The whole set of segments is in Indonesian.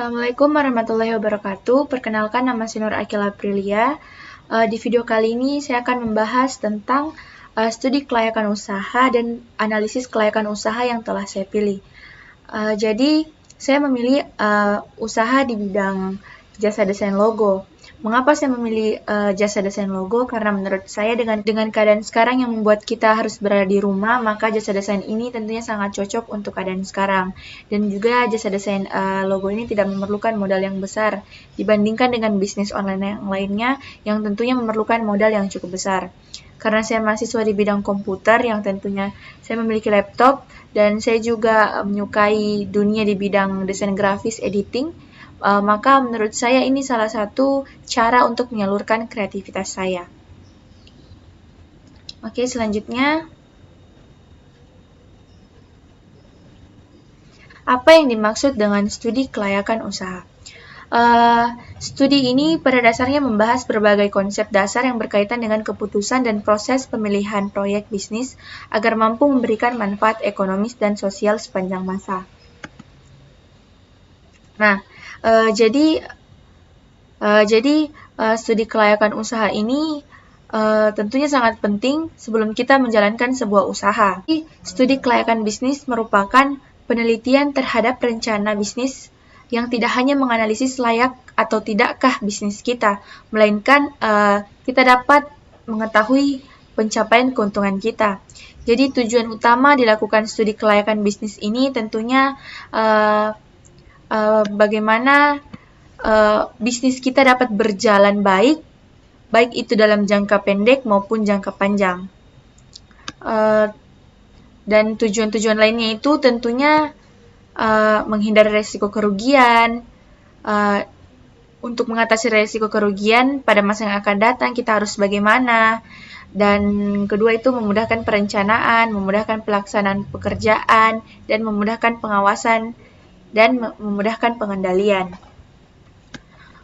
Assalamualaikum warahmatullahi wabarakatuh. Perkenalkan, nama saya Nur Akila Aprilia. Di video kali ini saya akan membahas tentang studi kelayakan usaha dan analisis kelayakan usaha yang telah saya pilih. Jadi, saya memilih usaha di bidang jasa desain logo. Mengapa saya memilih jasa desain logo? Karena menurut saya dengan keadaan sekarang yang membuat kita harus berada di rumah, maka jasa desain ini tentunya sangat cocok untuk keadaan sekarang. Dan juga jasa desain logo ini tidak memerlukan modal yang besar dibandingkan dengan bisnis online yang lainnya yang tentunya memerlukan modal yang cukup besar. Karena saya mahasiswa di bidang komputer yang tentunya saya memiliki laptop dan saya juga menyukai dunia di bidang desain grafis editing, maka menurut saya ini salah satu cara untuk menyalurkan kreativitas saya. Oke, selanjutnya. Apa yang dimaksud dengan studi kelayakan usaha? Studi ini pada dasarnya membahas berbagai konsep dasar yang berkaitan dengan keputusan dan proses pemilihan proyek bisnis agar mampu memberikan manfaat ekonomis dan sosial sepanjang masa. Nah, jadi studi kelayakan usaha ini tentunya sangat penting sebelum kita menjalankan sebuah usaha. Studi kelayakan bisnis merupakan penelitian terhadap rencana bisnis yang tidak hanya menganalisis layak atau tidakkah bisnis kita, melainkan kita dapat mengetahui pencapaian keuntungan kita. Jadi tujuan utama dilakukan studi kelayakan bisnis ini tentunya bagaimana bisnis kita dapat berjalan baik itu dalam jangka pendek maupun jangka panjang. Dan tujuan-tujuan lainnya itu tentunya menghindari resiko kerugian. Untuk mengatasi resiko kerugian pada masa yang akan datang, kita harus bagaimana. Dan kedua itu memudahkan perencanaan, memudahkan pelaksanaan pekerjaan, dan memudahkan pengawasan, dan memudahkan pengendalian.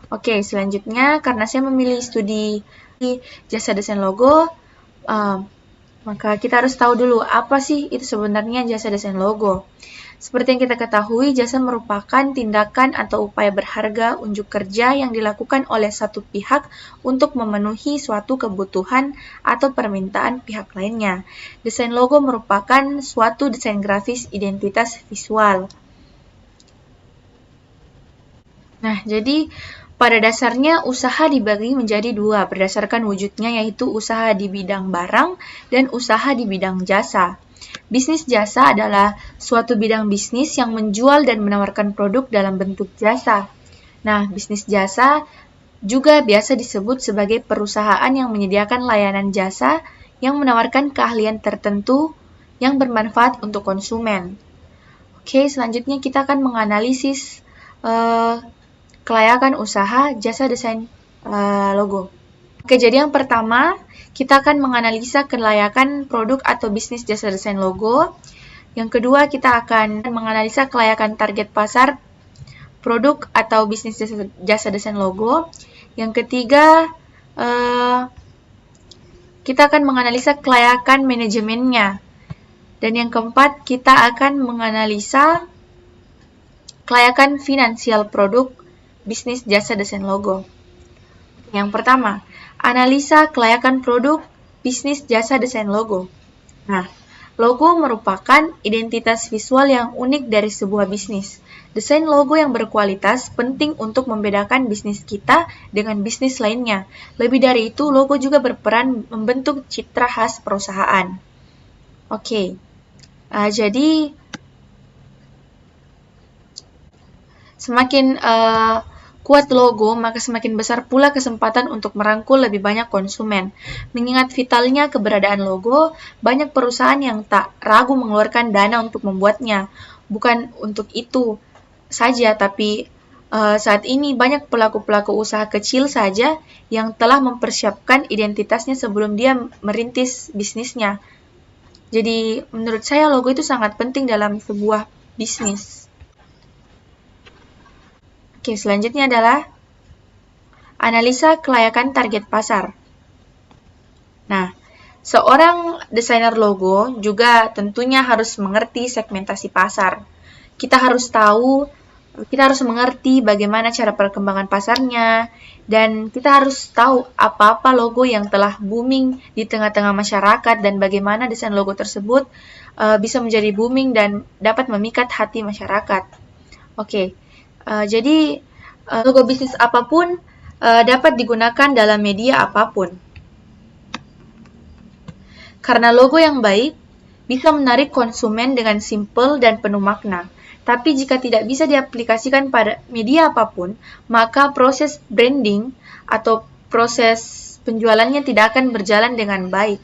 Oke, selanjutnya karena saya memilih studi jasa desain logo, maka kita harus tahu dulu apa sih itu sebenarnya jasa desain logo. Seperti yang kita ketahui, jasa merupakan tindakan atau upaya berharga unjuk kerja yang dilakukan oleh satu pihak untuk memenuhi suatu kebutuhan atau permintaan pihak lainnya. Desain logo merupakan suatu desain grafis identitas visual. Nah, jadi pada dasarnya usaha dibagi menjadi dua berdasarkan wujudnya, yaitu usaha di bidang barang dan usaha di bidang jasa. Bisnis jasa adalah suatu bidang bisnis yang menjual dan menawarkan produk dalam bentuk jasa. Nah, bisnis jasa juga biasa disebut sebagai perusahaan yang menyediakan layanan jasa yang menawarkan keahlian tertentu yang bermanfaat untuk konsumen. Oke, selanjutnya kita akan menganalisis kelayakan usaha jasa desain logo. Oke, jadi yang pertama, kita akan menganalisa kelayakan produk atau bisnis jasa desain logo. Yang kedua, kita akan menganalisa kelayakan target pasar produk atau bisnis jasa desain logo. Yang ketiga, kita akan menganalisa kelayakan manajemennya. Dan yang keempat, kita akan menganalisa kelayakan finansial produk bisnis jasa desain logo. Yang pertama, analisa kelayakan produk bisnis jasa desain logo. Nah, logo merupakan identitas visual yang unik dari sebuah bisnis. Desain logo yang berkualitas penting untuk membedakan bisnis kita dengan bisnis lainnya. Lebih dari itu, logo juga berperan membentuk citra khas perusahaan. Oke, jadi semakin kuat logo, maka semakin besar pula kesempatan untuk merangkul lebih banyak konsumen. Mengingat vitalnya keberadaan logo, banyak perusahaan yang tak ragu mengeluarkan dana untuk membuatnya. Bukan untuk itu saja, tapi saat ini banyak pelaku-pelaku usaha kecil saja yang telah mempersiapkan identitasnya sebelum dia merintis bisnisnya. Jadi, menurut saya logo itu sangat penting dalam sebuah bisnis. Oke, selanjutnya adalah analisa kelayakan target pasar. Nah, seorang desainer logo juga tentunya harus mengerti segmentasi pasar. Kita harus tahu Kita harus mengerti bagaimana cara perkembangan pasarnya, dan kita harus tahu apa-apa logo yang telah booming di tengah-tengah masyarakat dan bagaimana desain logo tersebut bisa menjadi booming dan dapat memikat hati masyarakat. Oke, jadi logo bisnis apapun dapat digunakan dalam media apapun. Karena logo yang baik bisa menarik konsumen dengan simpel dan penuh makna. Tapi jika tidak bisa diaplikasikan pada media apapun, maka proses branding atau proses penjualannya tidak akan berjalan dengan baik.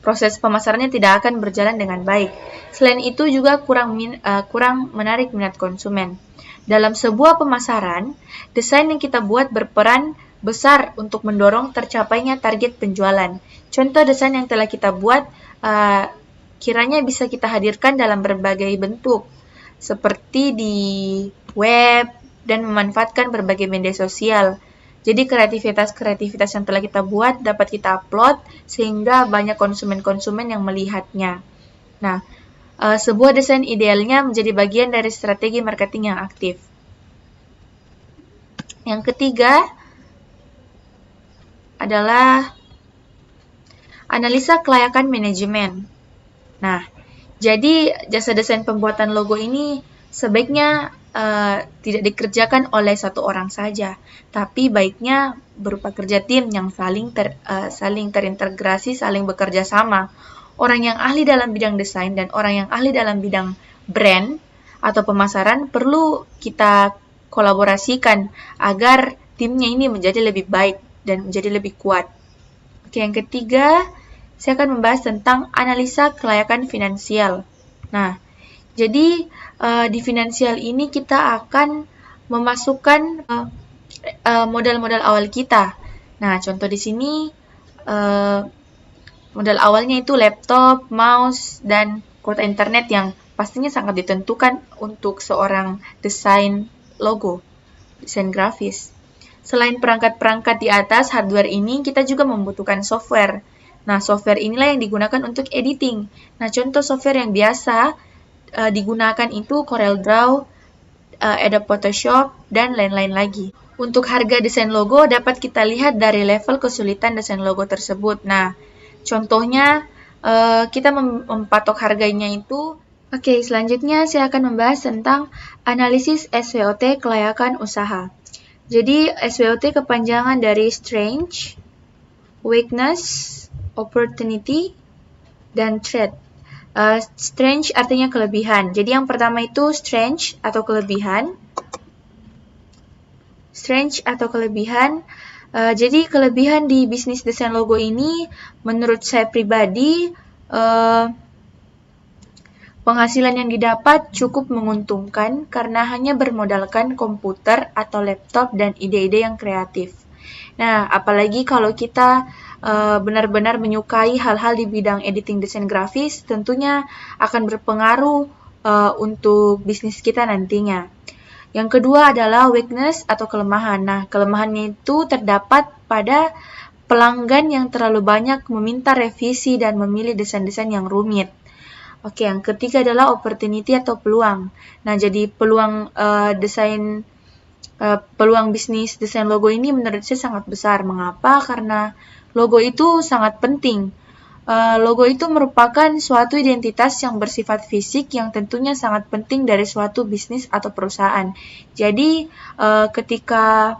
Proses pemasarannya tidak akan berjalan dengan baik. Selain itu juga kurang menarik minat konsumen. Dalam sebuah pemasaran, desain yang kita buat berperan besar untuk mendorong tercapainya target penjualan. Contoh desain yang telah kita buat kiranya bisa kita hadirkan dalam berbagai bentuk, seperti di web dan memanfaatkan berbagai media sosial. Jadi kreativitas yang telah kita buat dapat kita upload sehingga banyak konsumen-konsumen yang melihatnya. Nah, sebuah desain idealnya menjadi bagian dari strategi marketing yang aktif. Yang ketiga adalah analisa kelayakan manajemen. Nah, jadi jasa desain pembuatan logo ini sebaiknya tidak dikerjakan oleh satu orang saja, tapi baiknya berupa kerja tim yang saling terintegrasi, saling bekerja sama. Orang yang ahli dalam bidang desain dan orang yang ahli dalam bidang brand atau pemasaran perlu kita kolaborasikan agar timnya ini menjadi lebih baik dan menjadi lebih kuat. Oke, yang ketiga, saya akan membahas tentang analisa kelayakan finansial. Nah, jadi di finansial ini kita akan memasukkan modal-modal awal kita. Nah, contoh di sini modal awalnya itu laptop, mouse, dan kuota internet yang pastinya sangat ditentukan untuk seorang desain logo, desain grafis. Selain perangkat-perangkat di atas hardware ini, kita juga membutuhkan software. Nah, software inilah yang digunakan untuk editing. Nah, contoh software yang biasa digunakan itu CorelDRAW, Adobe Photoshop, dan lain-lain lagi. Untuk harga desain logo dapat kita lihat dari level kesulitan desain logo tersebut. Nah, contohnya kita mempatok harganya itu. Oke, selanjutnya saya akan membahas tentang analisis SWOT kelayakan usaha. Jadi, SWOT kepanjangan dari Strength, Weakness, Opportunity, dan Threat. Strength artinya kelebihan. Jadi yang pertama itu strength atau kelebihan. Strength atau kelebihan. Jadi kelebihan di bisnis desain logo ini menurut saya pribadi penghasilan yang didapat cukup menguntungkan karena hanya bermodalkan komputer atau laptop dan ide-ide yang kreatif. Nah, apalagi kalau kita benar-benar menyukai hal-hal di bidang editing desain grafis, tentunya akan berpengaruh untuk bisnis kita nantinya. Yang kedua adalah weakness atau kelemahan. Nah, kelemahannya itu terdapat pada pelanggan yang terlalu banyak meminta revisi dan memilih desain-desain yang rumit. Oke, yang ketiga adalah opportunity atau peluang. Nah, jadi peluang bisnis desain logo ini menurut saya sangat besar. Mengapa? Karena logo itu sangat penting. Logo itu merupakan suatu identitas yang bersifat fisik yang tentunya sangat penting dari suatu bisnis atau perusahaan. Jadi, ketika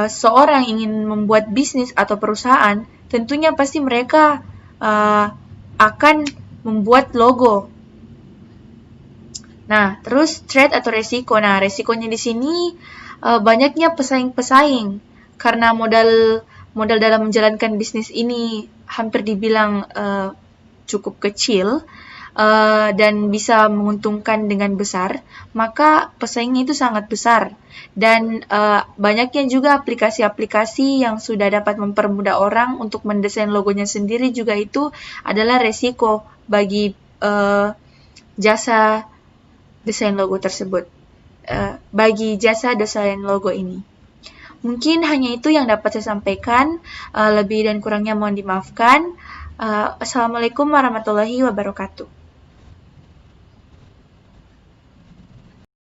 seorang ingin membuat bisnis atau perusahaan, tentunya pasti mereka akan membuat logo. Nah, terus threat atau resiko. Nah, resikonya di sini banyaknya pesaing-pesaing karena modal dalam menjalankan bisnis ini hampir dibilang cukup kecil dan bisa menguntungkan dengan besar, maka pesaingnya itu sangat besar. Dan banyaknya juga aplikasi-aplikasi yang sudah dapat mempermudah orang untuk mendesain logonya sendiri juga itu adalah resiko bagi jasa desain logo tersebut, bagi jasa desain logo ini. Mungkin hanya itu yang dapat saya sampaikan, lebih dan kurangnya mohon dimaafkan. Assalamualaikum warahmatullahi wabarakatuh.